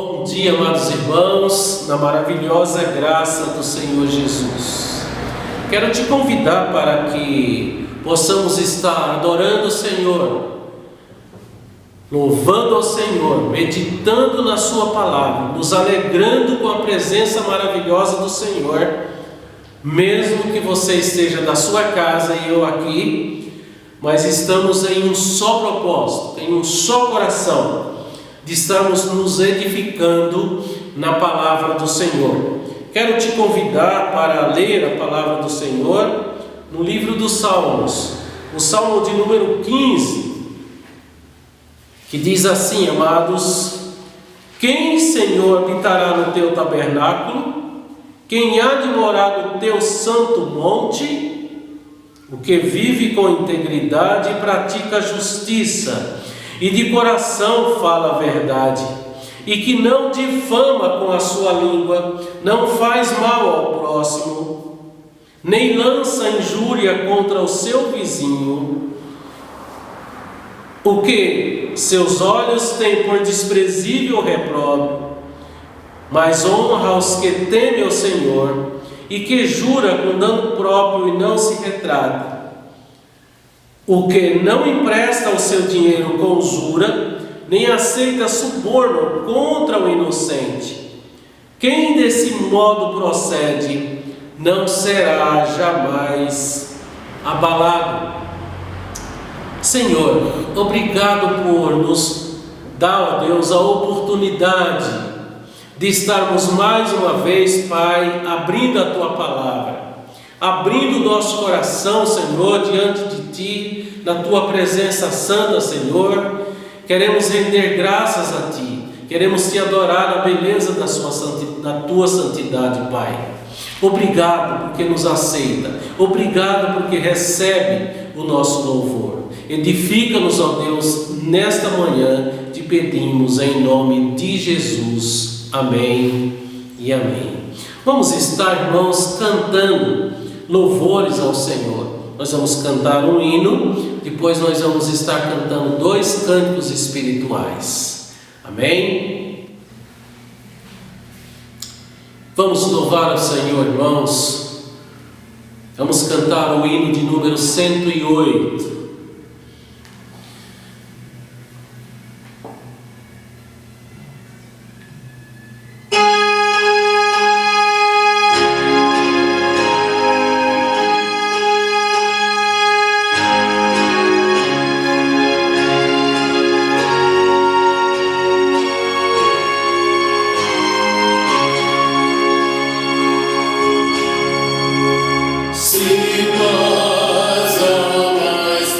Bom dia, amados irmãos, na maravilhosa graça do Senhor Jesus. Quero te convidar para que possamos estar adorando o Senhor, louvando ao Senhor, meditando na sua palavra, nos alegrando com a presença maravilhosa do Senhor, mesmo que você esteja da sua casa e eu aqui, mas estamos em um só propósito, em um só coração, de estarmos nos edificando na palavra do Senhor. Quero te convidar para ler a palavra do Senhor no livro dos Salmos, o Salmo de número 15, que diz assim: amados, quem, Senhor, habitará no teu tabernáculo? Quem há de morar no teu santo monte? O que vive com integridade e pratica a justiça, e de coração fala a verdade, e que não difama com a sua língua, não faz mal ao próximo, nem lança injúria contra o seu vizinho, o que seus olhos têm por desprezível repróbrio, mas honra aos que temem ao Senhor, e que jura com dano próprio e não se retrata. O que não empresta o seu dinheiro com usura, nem aceita suborno contra o inocente. Quem desse modo procede, não será jamais abalado. Senhor, obrigado por nos dar, ó Deus, a oportunidade de estarmos mais uma vez, Pai, abrindo a Tua palavra, abrindo o nosso coração, Senhor, diante de Ti, na Tua presença santa, Senhor. Queremos render graças a Ti, queremos Te adorar na beleza da Tua santidade, Pai. Obrigado porque nos aceita, obrigado porque recebe o nosso louvor. Edifica-nos, ó Deus, nesta manhã, te pedimos em nome de Jesus. Amém e amém. Vamos estar, irmãos, cantando louvores ao Senhor. Nós vamos cantar um hino, depois nós vamos estar cantando 2 cânticos espirituais. Amém? Vamos louvar ao Senhor, irmãos. Vamos cantar o hino de número 108. Se nós amas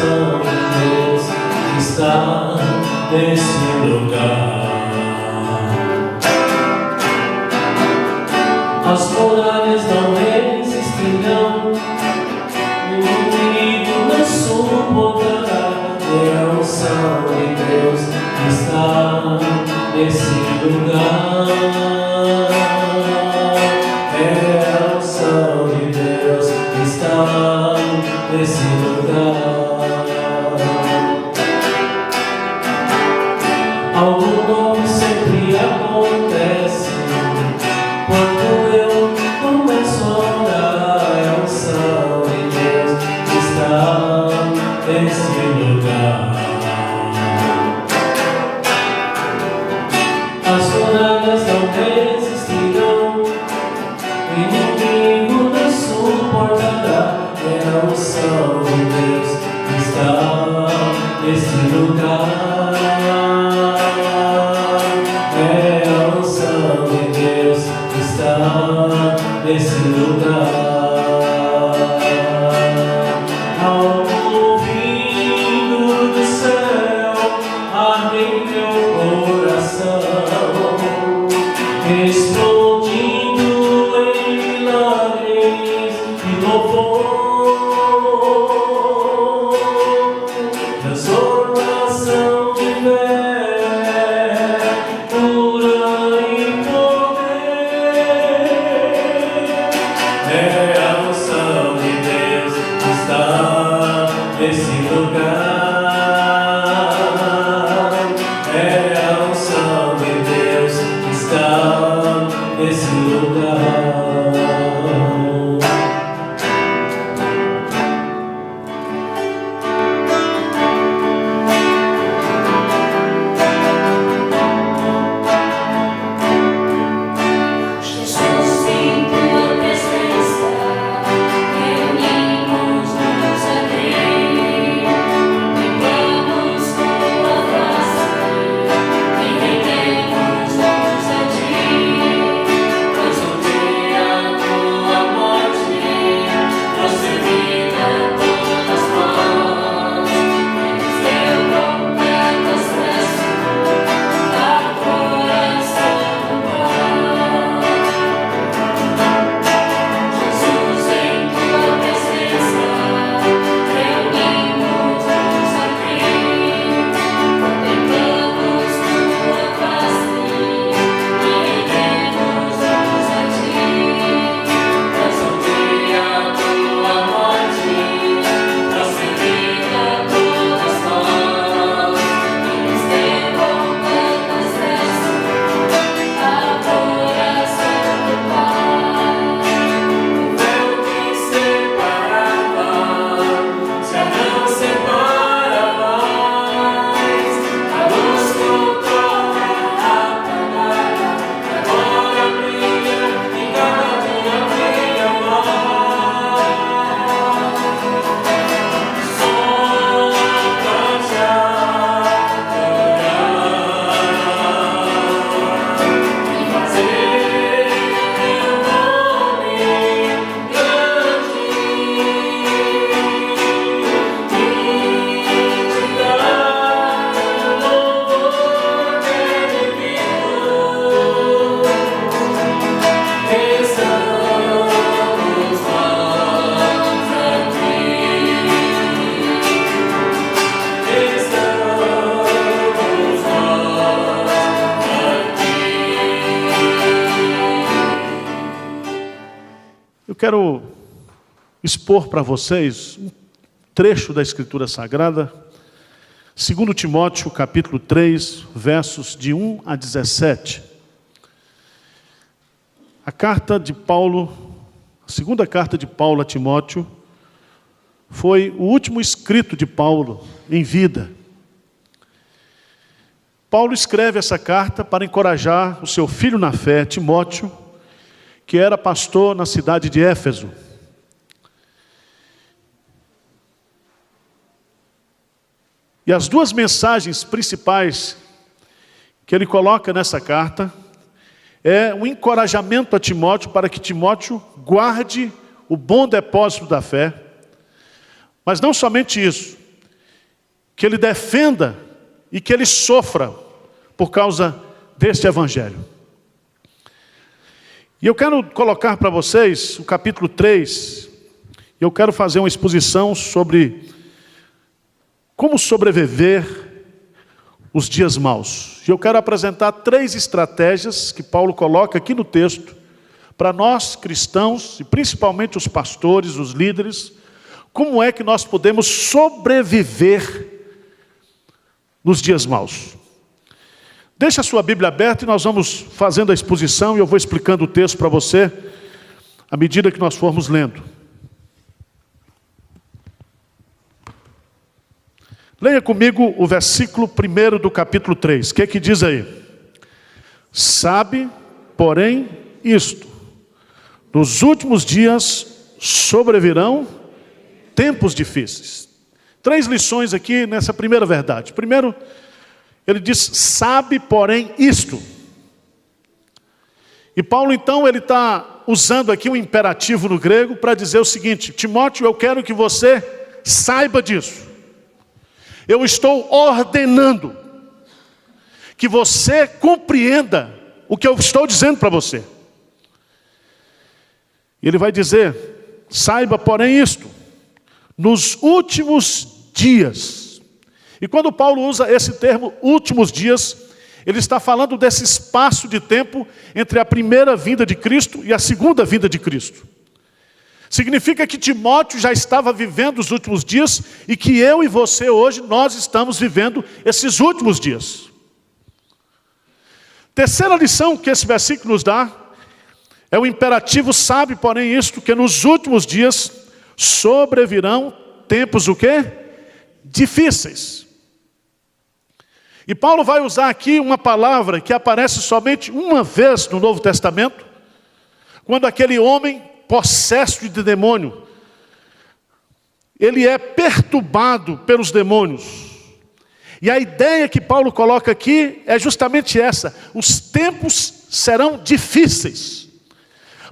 unção de Deus está nesse lugar. As muralhas não resistirão, o inimigo não suportará. É a unção de Deus está nesse lugar. É a unção de Deus está nesse lugar. Algo novo sempre acontece quando eu começo a orar. É a unção de Deus que está nesse lugar. As muralhas não resistirão, o inimigo não suportará. É a unção de Deus que está nesse lugar. Nesse lugar, algo vindo do céu arde em meu coração, explodindo em milagres e louvor, transformação de fé, cura e é a unção de Deus que está nesse lugar. É a unção de Deus que está nesse lugar. Eu quero expor para vocês um trecho da Escritura Sagrada, 2 Timóteo, capítulo 3, versos de 1 a 17. A carta de Paulo, a segunda carta de Paulo a Timóteo, foi o último escrito de Paulo em vida. Paulo escreve essa carta para encorajar o seu filho na fé, Timóteo, que era pastor na cidade de Éfeso. E as duas mensagens principais que ele coloca nessa carta é um encorajamento a Timóteo para que Timóteo guarde o bom depósito da fé. Mas não somente isso, que ele defenda e que ele sofra por causa deste evangelho. E eu quero colocar para vocês o capítulo 3, e eu quero fazer uma exposição sobre como sobreviver os dias maus. E eu quero apresentar 3 estratégias que Paulo coloca aqui no texto, para nós cristãos, e principalmente os pastores, os líderes, como é que nós podemos sobreviver nos dias maus. Deixa a sua Bíblia aberta e nós vamos fazendo a exposição e eu vou explicando o texto para você à medida que nós formos lendo. Leia comigo o versículo 1 do capítulo 3. O que é que diz aí? Sabe, porém, isto: nos últimos dias sobrevirão tempos difíceis. 3 lições aqui nessa primeira verdade. Primeiro, ele diz, sabe, porém, isto. E Paulo, então, ele está usando aqui um imperativo no grego para dizer o seguinte: Timóteo, eu quero que você saiba disso. Eu estou ordenando que você compreenda o que eu estou dizendo para você. Ele vai dizer, saiba, porém, isto, nos últimos dias. E quando Paulo usa esse termo, últimos dias, ele está falando desse espaço de tempo entre a primeira vinda de Cristo e a segunda vinda de Cristo. Significa que Timóteo já estava vivendo os últimos dias e que eu e você hoje, nós estamos vivendo esses últimos dias. Terceira lição que esse versículo nos dá é o imperativo, sabe, porém, isto, que nos últimos dias sobrevirão tempos o quê? Difíceis. E Paulo vai usar aqui uma palavra que aparece somente uma vez no Novo Testamento, quando aquele homem possesso de demônio, ele é perturbado pelos demônios. E a ideia que Paulo coloca aqui é justamente essa: os tempos serão difíceis.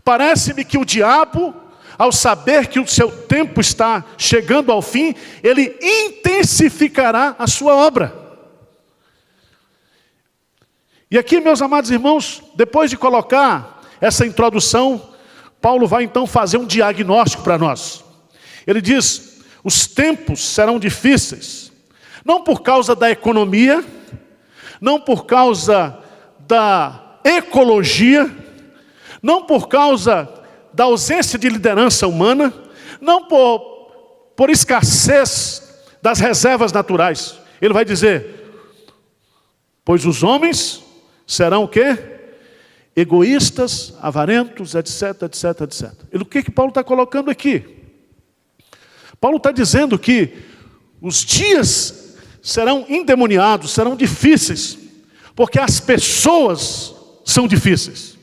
Parece-me que o diabo, ao saber que o seu tempo está chegando ao fim, ele intensificará a sua obra. E aqui, meus amados irmãos, depois de colocar essa introdução, Paulo vai então fazer um diagnóstico para nós. Ele diz, os tempos serão difíceis, não por causa da economia, não por causa da ecologia, não por causa da ausência de liderança humana, não por escassez das reservas naturais. Ele vai dizer, pois os homens serão o quê? Egoístas, avarentos, etc, etc, etc. O que Paulo está colocando aqui? Paulo está dizendo que os dias serão endemoniados, serão difíceis, porque as pessoas são difíceis.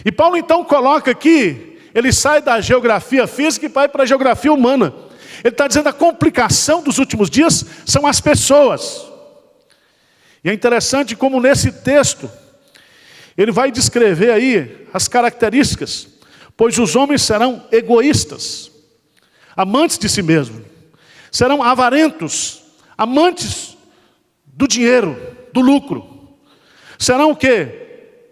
E Paulo então coloca aqui, ele sai da geografia física e vai para a geografia humana. Ele está dizendo a complicação dos últimos dias são as pessoas. E é interessante como nesse texto, ele vai descrever aí as características, pois os homens serão egoístas, amantes de si mesmos, serão avarentos, amantes do dinheiro, do lucro, serão o quê?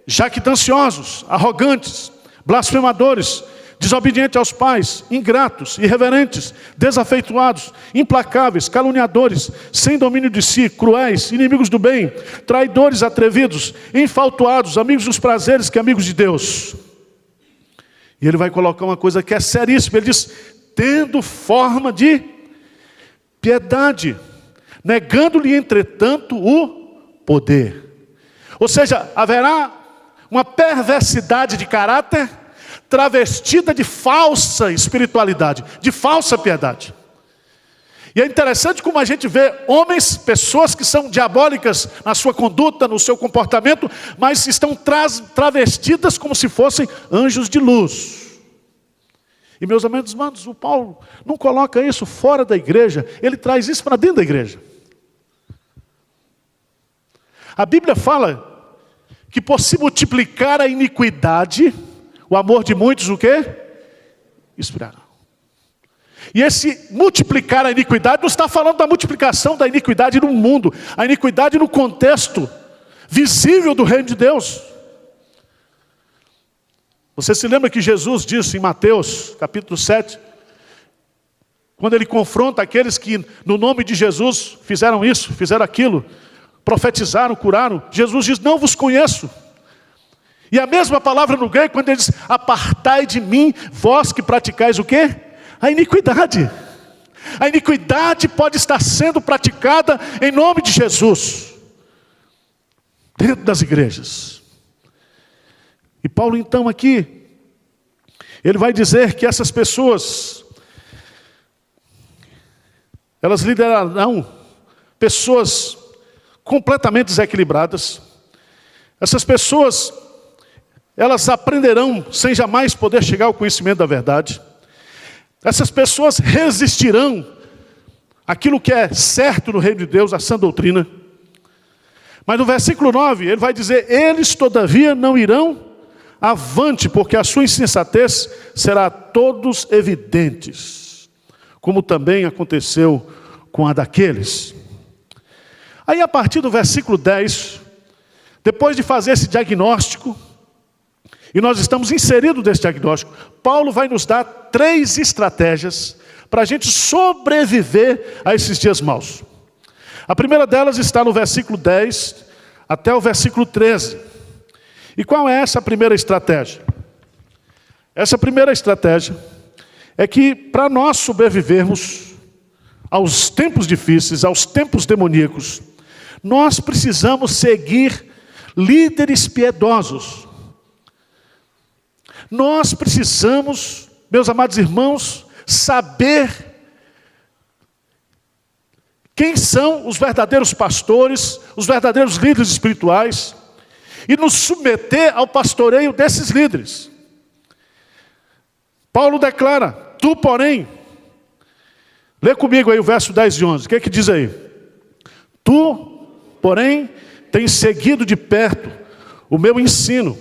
Jactanciosos, arrogantes, blasfemadores, desobedientes aos pais, ingratos, irreverentes, desafeituados, implacáveis, caluniadores, sem domínio de si, cruéis, inimigos do bem, traidores, atrevidos, enfaltuados, amigos dos prazeres que amigos de Deus. E ele vai colocar uma coisa que é seríssima, ele diz, tendo forma de piedade, negando-lhe entretanto o poder. Ou seja, haverá uma perversidade de caráter travestida de falsa espiritualidade, de falsa piedade. E é interessante como a gente vê homens, pessoas que são diabólicas na sua conduta, no seu comportamento, mas estão travestidas como se fossem anjos de luz. E meus amados irmãos, o Paulo não coloca isso fora da igreja, ele traz isso para dentro da igreja. A Bíblia fala que por se multiplicar a iniquidade, o amor de muitos o quê? Expirará. E esse multiplicar a iniquidade não está falando da multiplicação da iniquidade no mundo, a iniquidade no contexto visível do reino de Deus. Você se lembra que Jesus disse em Mateus capítulo 7, quando ele confronta aqueles que no nome de Jesus fizeram isso, fizeram aquilo, profetizaram, curaram, Jesus diz: não vos conheço. E a mesma palavra no grego, quando ele diz: apartai de mim, vós que praticais o quê? A iniquidade. A iniquidade pode estar sendo praticada em nome de Jesus, dentro das igrejas. E Paulo então aqui, ele vai dizer que essas pessoas, elas liderarão pessoas completamente desequilibradas. Essas pessoas, elas aprenderão sem jamais poder chegar ao conhecimento da verdade. Essas pessoas resistirão àquilo que é certo no reino de Deus, a sã doutrina. Mas no versículo 9, ele vai dizer: eles todavia não irão avante, porque a sua insensatez será a todos evidentes, como também aconteceu com a daqueles. Aí a partir do versículo 10, depois de fazer esse diagnóstico, e nós estamos inseridos nesse diagnóstico, Paulo vai nos dar 3 estratégias para a gente sobreviver a esses dias maus. A primeira delas está no versículo 10 até o versículo 13. E qual é essa primeira estratégia? Essa primeira estratégia é que para nós sobrevivermos aos tempos difíceis, aos tempos demoníacos, nós precisamos seguir líderes piedosos. Nós precisamos, meus amados irmãos, saber quem são os verdadeiros pastores, os verdadeiros líderes espirituais, e nos submeter ao pastoreio desses líderes. Paulo declara: tu, porém, lê comigo aí o verso 10 e 11, o que é que diz aí? Tu, porém, tens seguido de perto o meu ensino,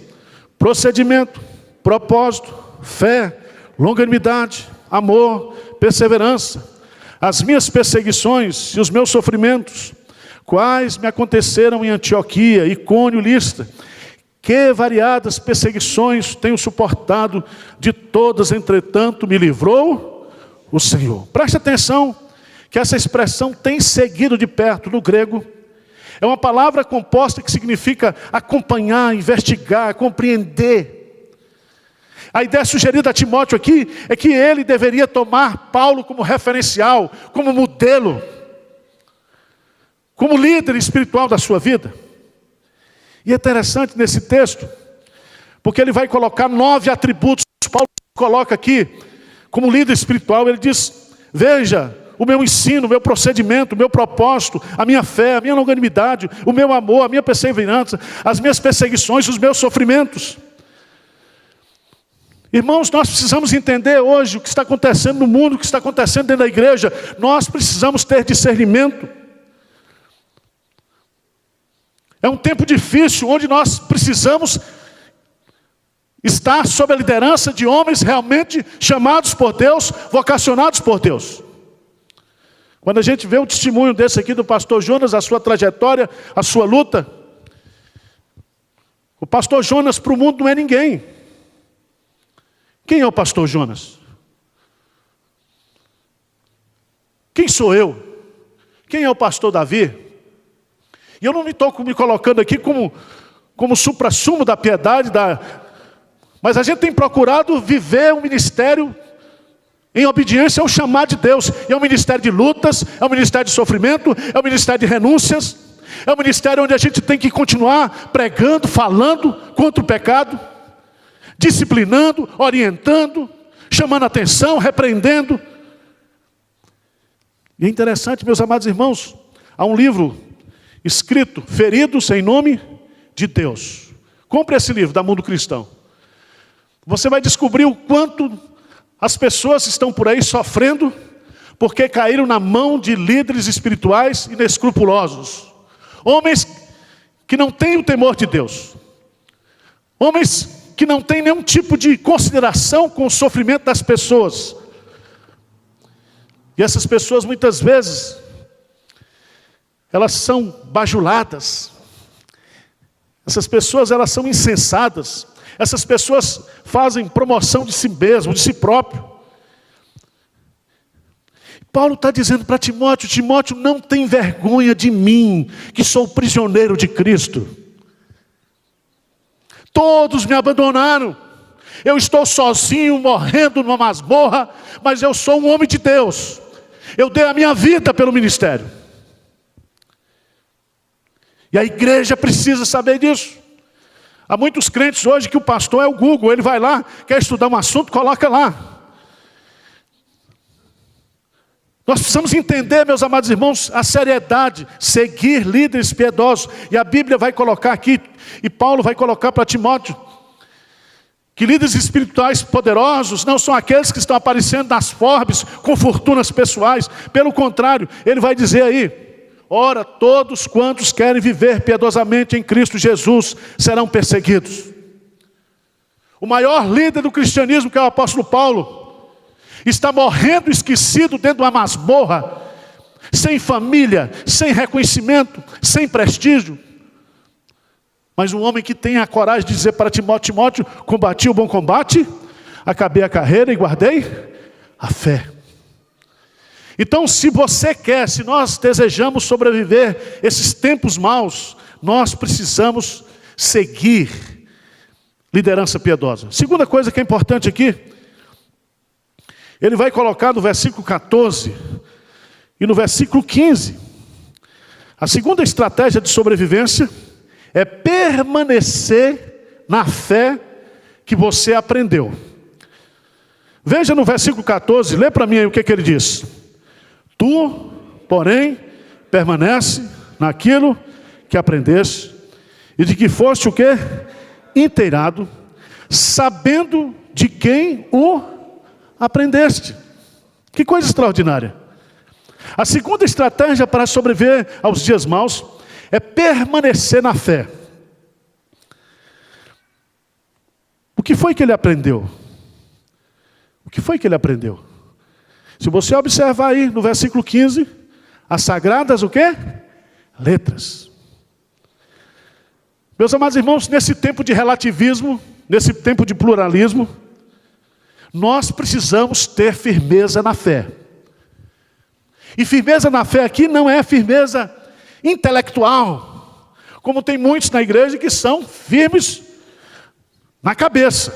procedimento, propósito, fé, longanimidade, amor, perseverança, as minhas perseguições e os meus sofrimentos, quais me aconteceram em Antioquia, Icônio, Listra. Que variadas perseguições tenho suportado, de todas, entretanto, me livrou o Senhor. Preste atenção que essa expressão "tem seguido de perto", no grego, é uma palavra composta que significa acompanhar, investigar, compreender. A ideia sugerida a Timóteo aqui é que ele deveria tomar Paulo como referencial, como modelo, como líder espiritual da sua vida. E é interessante nesse texto, porque ele vai colocar 9 atributos. Paulo coloca aqui como líder espiritual. Ele diz: veja o meu ensino, o meu procedimento, o meu propósito, a minha fé, a minha longanimidade, o meu amor, a minha perseverança, as minhas perseguições, os meus sofrimentos. Irmãos, nós precisamos entender hoje o que está acontecendo no mundo, o que está acontecendo dentro da igreja. Nós precisamos ter discernimento. É um tempo difícil, onde nós precisamos estar sob a liderança de homens realmente chamados por Deus, vocacionados por Deus. Quando a gente vê o testemunho desse aqui do pastor Jonas, a sua trajetória, a sua luta, o pastor Jonas para o mundo não é ninguém. Quem é o pastor Jonas? Quem sou eu? Quem é o pastor Davi? E eu não estou me colocando aqui como suprassumo da piedade, mas a gente tem procurado viver um ministério em obediência ao chamado de Deus. E é um ministério de lutas, é um ministério de sofrimento, é um ministério de renúncias, é um ministério onde a gente tem que continuar pregando, falando contra o pecado, disciplinando, orientando, chamando atenção, repreendendo. E é interessante, meus amados irmãos, há um livro escrito, Feridos em Nome de Deus. Compre esse livro, da Mundo Cristão. Você vai descobrir o quanto as pessoas estão por aí sofrendo porque caíram na mão de líderes espirituais inescrupulosos. Homens que não têm o temor de Deus. Homens que não têm nenhum tipo de consideração com o sofrimento das pessoas. E essas pessoas muitas vezes, elas são bajuladas. Essas pessoas, elas são insensatas. Essas pessoas fazem promoção de si mesmo, de si próprio. Paulo está dizendo para Timóteo: Timóteo, não tem vergonha de mim, que sou prisioneiro de Cristo. Todos me abandonaram. Eu estou sozinho, morrendo numa masmorra, mas eu sou um homem de Deus. Eu dei a minha vida pelo ministério. E a igreja precisa saber disso. Há muitos crentes hoje que o pastor é o Google. Ele vai lá, quer estudar um assunto, coloca lá. Nós precisamos entender, meus amados irmãos, a seriedade, seguir líderes piedosos. E a Bíblia vai colocar aqui, e Paulo vai colocar para Timóteo, que líderes espirituais poderosos não são aqueles que estão aparecendo nas Forbes com fortunas pessoais. Pelo contrário, ele vai dizer aí: ora, todos quantos querem viver piedosamente em Cristo Jesus serão perseguidos. O maior líder do cristianismo, que é o apóstolo Paulo, está morrendo esquecido dentro de uma masmorra, sem família, sem reconhecimento, sem prestígio. Mas um homem que tem a coragem de dizer para Timóteo: Timóteo, combati o bom combate, acabei a carreira e guardei a fé. Então, se você quer, se nós desejamos sobreviver esses tempos maus, nós precisamos seguir liderança piedosa. Segunda coisa que é importante aqui, ele vai colocar no versículo 14 e no versículo 15. A segunda estratégia de sobrevivência é permanecer na fé que você aprendeu. Veja no versículo 14, lê para mim aí o que ele diz. Tu, porém, permanece naquilo que aprendeste, e de que foste o quê? Inteirado, sabendo de quem o aprendeste. Que coisa extraordinária. A segunda estratégia para sobreviver aos dias maus é permanecer na fé. O que foi que ele aprendeu? O que foi que ele aprendeu? Se você observar aí no versículo 15, as sagradas o quê? Letras. Meus amados irmãos, nesse tempo de relativismo, nesse tempo de pluralismo, nós precisamos ter firmeza na fé. E firmeza na fé aqui não é firmeza intelectual, como tem muitos na igreja que são firmes na cabeça,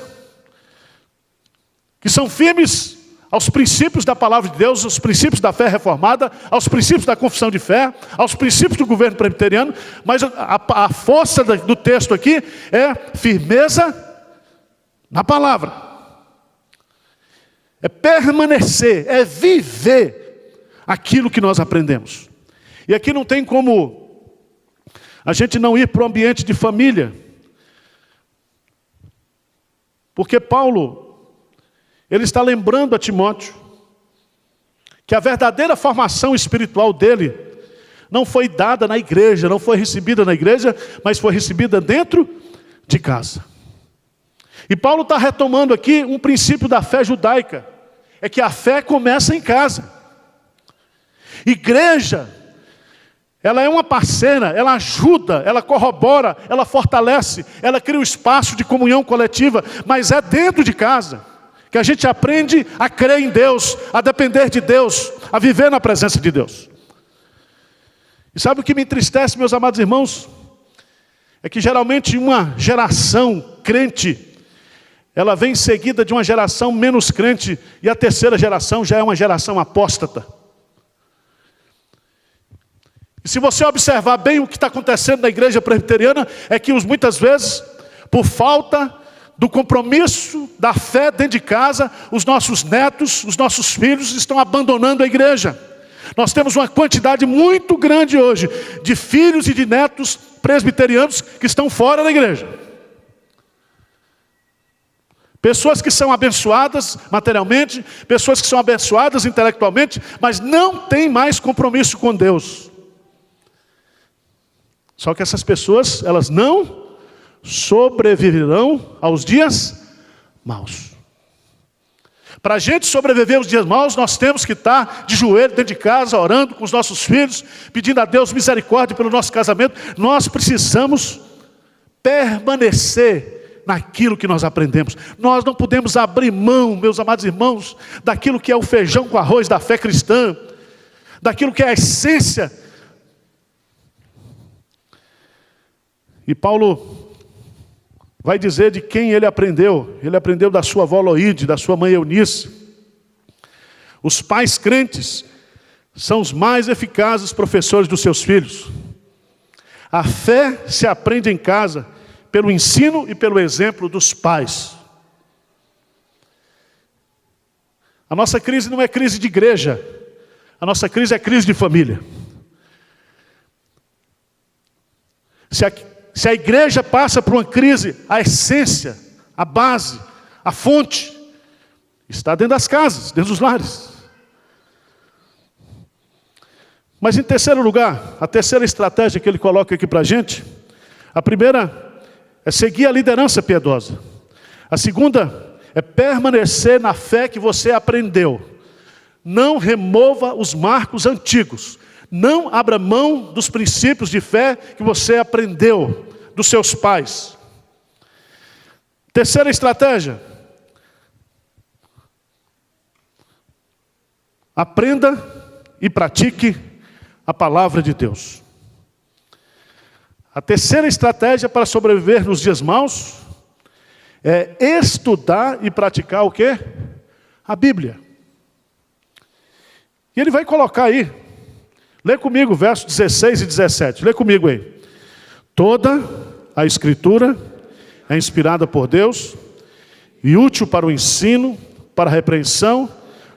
que são firmes aos princípios da palavra de Deus, aos princípios da fé reformada, aos princípios da confissão de fé, aos princípios do governo presbiteriano, mas a força do texto aqui é firmeza na palavra, é permanecer, é viver aquilo que nós aprendemos. E aqui não tem como a gente não ir para o ambiente de família, porque Paulo, ele está lembrando a Timóteo que a verdadeira formação espiritual dele não foi dada na igreja, não foi recebida na igreja, mas foi recebida dentro de casa. E Paulo está retomando aqui um princípio da fé judaica, é que a fé começa em casa. Igreja, ela é uma parceira, ela ajuda, ela corrobora, ela fortalece, ela cria um espaço de comunhão coletiva, mas é dentro de casa que a gente aprende a crer em Deus, a depender de Deus, a viver na presença de Deus. E sabe o que me entristece, meus amados irmãos? É que geralmente uma geração crente, ela vem seguida de uma geração menos crente, e a terceira geração já é uma geração apóstata. E se você observar bem o que está acontecendo na igreja presbiteriana, é que muitas vezes, por falta do compromisso da fé dentro de casa, os nossos netos, os nossos filhos estão abandonando a igreja. Nós temos uma quantidade muito grande hoje de filhos e de netos presbiterianos que estão fora da igreja. Pessoas que são abençoadas materialmente, pessoas que são abençoadas intelectualmente, mas não têm mais compromisso com Deus. Só que essas pessoas, elas não sobreviverão aos dias maus. Para a gente sobreviver os dias maus, nós temos que estar de joelho dentro de casa, orando com os nossos filhos, pedindo a Deus misericórdia pelo nosso casamento. Nós precisamos permanecer naquilo que nós aprendemos. Nós não podemos abrir mão, meus amados irmãos, daquilo que é o feijão com arroz da fé cristã, daquilo que é a essência. E Paulo vai dizer de quem ele aprendeu. Ele aprendeu da sua avó Loide, da sua mãe Eunice. Os pais crentes são os mais eficazes professores dos seus filhos. A fé se aprende em casa pelo ensino e pelo exemplo dos pais. A nossa crise não é crise de igreja. A nossa crise é crise de família. Se a igreja passa por uma crise, a essência, a base, a fonte, está dentro das casas, dentro dos lares. Mas em terceiro lugar, a terceira estratégia que ele coloca aqui para a gente, a primeira é seguir a liderança piedosa. A segunda é permanecer na fé que você aprendeu. Não remova os marcos antigos. Não abra mão dos princípios de fé que você aprendeu dos seus pais. Terceira estratégia. Aprenda e pratique a palavra de Deus. A terceira estratégia para sobreviver nos dias maus é estudar e praticar o quê? A Bíblia. E ele vai colocar aí, lê comigo versos 16 e 17, lê comigo aí. Toda a Escritura é inspirada por Deus e útil para o ensino, para a repreensão,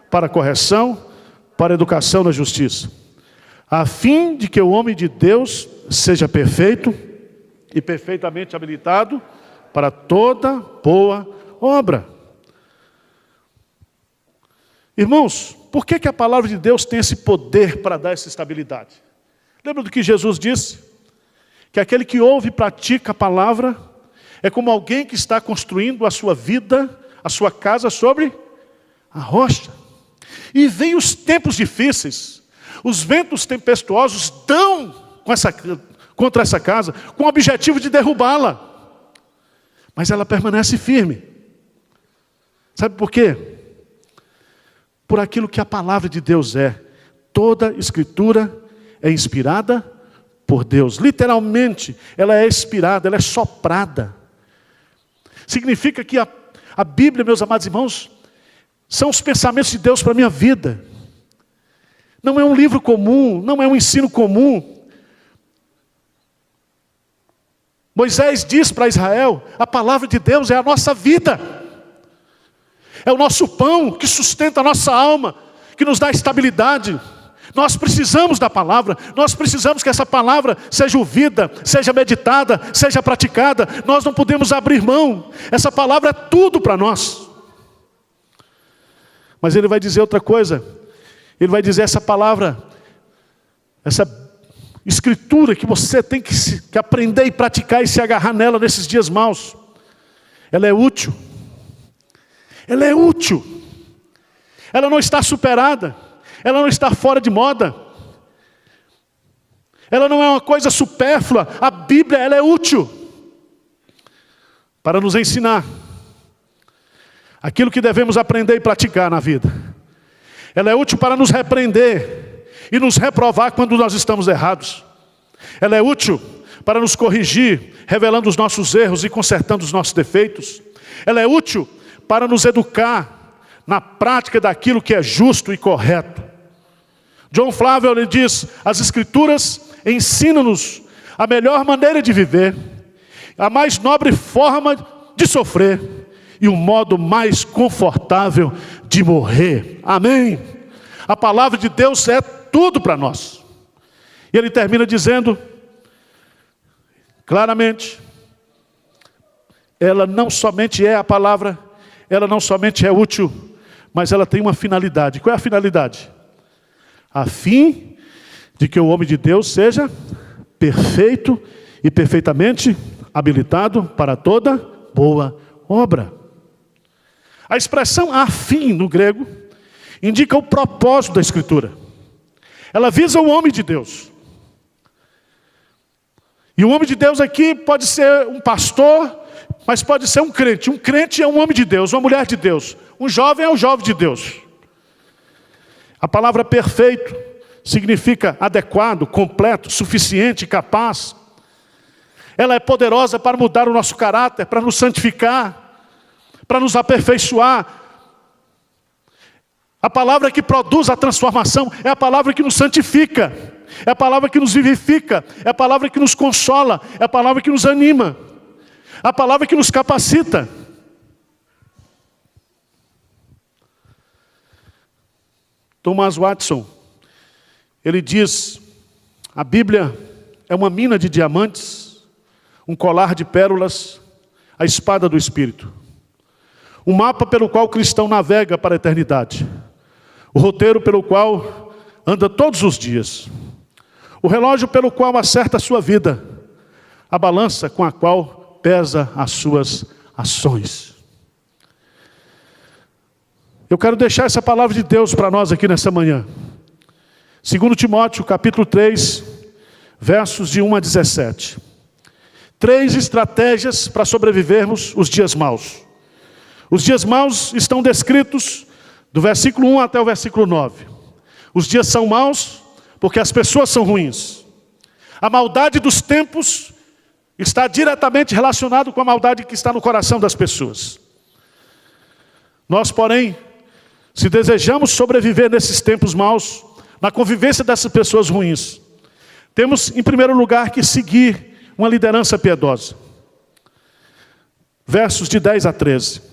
para a correção, para a educação na justiça, a fim de que o homem de Deus seja perfeito e perfeitamente habilitado para toda boa obra. Irmãos, por que a palavra de Deus tem esse poder para dar essa estabilidade? Lembra do que Jesus disse? Que aquele que ouve e pratica a palavra é como alguém que está construindo a sua vida, a sua casa sobre a rocha. E vem os tempos difíceis, os ventos tempestuosos dão contra essa casa com o objetivo de derrubá-la. Mas ela permanece firme. Sabe por quê? Por aquilo que a palavra de Deus é. Toda Escritura é inspirada por Deus. Literalmente, ela é inspirada, ela é soprada. Significa que a Bíblia, meus amados irmãos, são os pensamentos de Deus para a minha vida. Não é um livro comum, não é um ensino comum. Moisés diz para Israel, a palavra de Deus é a nossa vida. É o nosso pão que sustenta a nossa alma, que nos dá estabilidade. Nós precisamos da palavra, nós precisamos que essa palavra seja ouvida, seja meditada, seja praticada. Nós não podemos abrir mão, essa palavra é tudo para nós. Mas ele vai dizer outra coisa, ele vai dizer essa palavra, essa Escritura que você tem que aprender e praticar e se agarrar nela nesses dias maus. Ela é útil. Ela é útil. Ela não está superada. Ela não está fora de moda. Ela não é uma coisa supérflua. A Bíblia, ela é útil para nos ensinar aquilo que devemos aprender e praticar na vida. Ela é útil para nos repreender e nos reprovar quando nós estamos errados. Ela é útil para nos corrigir, revelando os nossos erros e consertando os nossos defeitos. Ela é útil para nos educar na prática daquilo que é justo e correto. John Flávio, ele diz, as Escrituras ensinam-nos a melhor maneira de viver, a mais nobre forma de sofrer e o modo mais confortável de morrer. Amém? A palavra de Deus é tudo para nós. E ele termina dizendo, claramente, ela não somente é a palavra, ela não somente é útil, mas ela tem uma finalidade. Qual é a finalidade? A fim de que o homem de Deus seja perfeito e perfeitamente habilitado para toda boa obra. A expressão afim no grego indica o propósito da Escritura. Ela visa o homem de Deus. E o homem de Deus aqui pode ser um pastor, mas pode ser um crente. Um crente é um homem de Deus, uma mulher de Deus. Um jovem é um jovem de Deus. A palavra perfeito significa adequado, completo, suficiente, capaz. Ela é poderosa para mudar o nosso caráter, para nos santificar, para nos aperfeiçoar. A palavra que produz a transformação é a palavra que nos santifica, é a palavra que nos vivifica, é a palavra que nos consola, é a palavra que nos anima, a palavra que nos capacita. Thomas Watson, ele diz: a Bíblia é uma mina de diamantes, um colar de pérolas, a espada do Espírito. Um mapa pelo qual o cristão navega para a eternidade. O roteiro pelo qual anda todos os dias. O relógio pelo qual acerta a sua vida. A balança com a qual pesa as suas ações. Eu quero deixar essa palavra de Deus para nós aqui nessa manhã. 2 Timóteo, capítulo 3, versos de 1 a 17. 3 estratégias para sobrevivermos os dias maus. Os dias maus estão descritos do versículo 1 até o versículo 9. Os dias são maus porque as pessoas são ruins. A maldade dos tempos está diretamente relacionada com a maldade que está no coração das pessoas. Nós, porém, se desejamos sobreviver nesses tempos maus, na convivência dessas pessoas ruins, temos, em primeiro lugar, que seguir uma liderança piedosa. Versos de 10 a 13.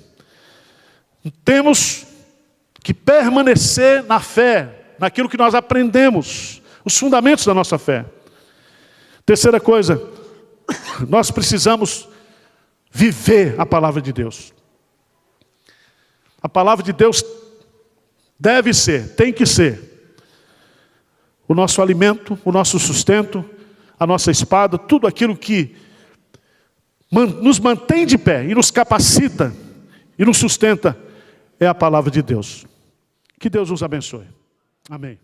Temos que permanecer na fé, naquilo que nós aprendemos, os fundamentos da nossa fé. Terceira coisa, nós precisamos viver a palavra de Deus. A palavra de Deus deve ser, tem que ser, o nosso alimento, o nosso sustento, a nossa espada, tudo aquilo que nos mantém de pé e nos capacita e nos sustenta, é a palavra de Deus. Que Deus nos abençoe. Amém.